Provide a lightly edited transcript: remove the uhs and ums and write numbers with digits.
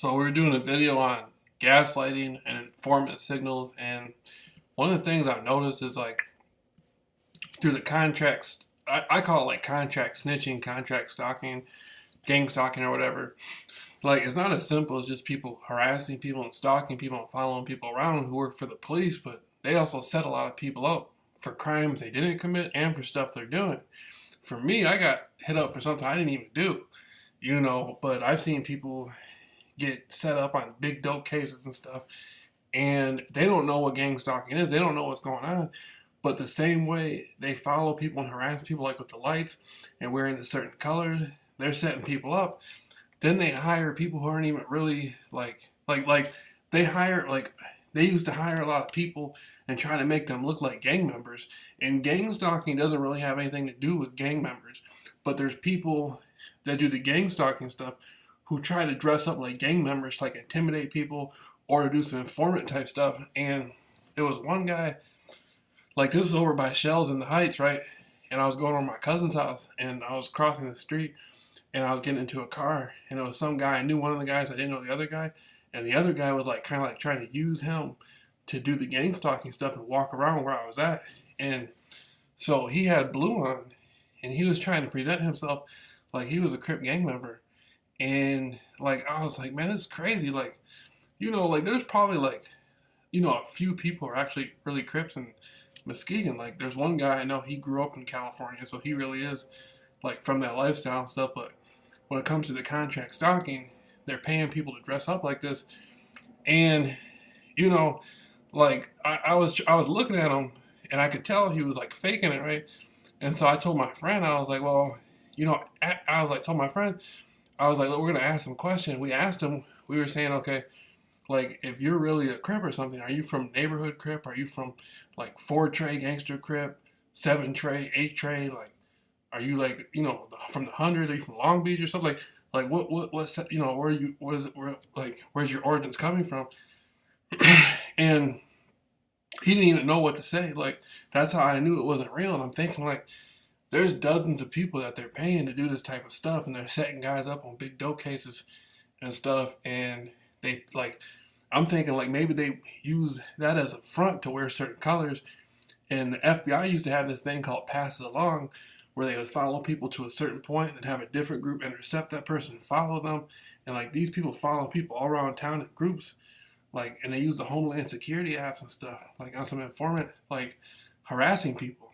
So we were doing a video on gaslighting and informant signals, and one of the things I've noticed is like through the contracts, I call it like contract snitching, contract stalking, gang stalking, or whatever. Like it's not as simple as just people harassing people and stalking people and following people around who work for the police, but they also set a lot of people up for crimes they didn't commit and for stuff they're doing. For me, I got hit up for something I didn't even do, but I've seen people get set up on big dope cases and stuff, and they don't know what gang stalking is. They don't know what's going on. But the same way they follow people and harass people, like with the lights and wearing a certain color, they're setting people up. Then they hire people who aren't even really like they hire like they used to hire a lot of people and try to make them look like gang members. And gang stalking doesn't really have anything to do with gang members. But there's people that do the gang stalking stuff who try to dress up like gang members to like intimidate people or to do some informant type stuff. And it was one guy, like this was over by Shells in the Heights, right? And I was going over my cousin's house and I was crossing the street and I was getting into a car and it was some guy. I knew one of the guys, I didn't know the other guy. And the other guy was like kind of like trying to use him to do the gang stalking stuff and walk around where I was at. And so he had blue on and he was trying to present himself like he was a Crip gang member. And like I was like, man, this is crazy. Like, like there's probably like, a few people are actually really Crips in Muskegon. Like there's one guy I know, he grew up in California, so he really is like from that lifestyle and stuff. But when it comes to the contract stalking, they're paying people to dress up like this. And, you know, like I was looking at him and I could tell he was like faking it, right? And so I told my friend, I was like, well, told my friend, I was like, look, we're gonna ask him a question. We asked him, we were saying, okay, like if you're really a Crip or something, are you from neighborhood Crip? Are you from like 4 Tray gangster Crip, 7 Tray, 8 Tray? Like, are you like, from the hundreds? Are you from Long Beach or something? Like what's where you what is it where like where's your origins coming from? And he didn't even know what to say. Like that's how I knew it wasn't real. And I'm thinking like there's dozens of people that they're paying to do this type of stuff, and they're setting guys up on big dope cases and stuff. And they like, I'm thinking like maybe they use that as a front to wear certain colors. And the FBI used to have this thing called pass it along, where they would follow people to a certain point and have a different group intercept that person, follow them, and like these people follow people all around town in groups, like, and they use the Homeland Security apps and stuff, like on some informant, like harassing people.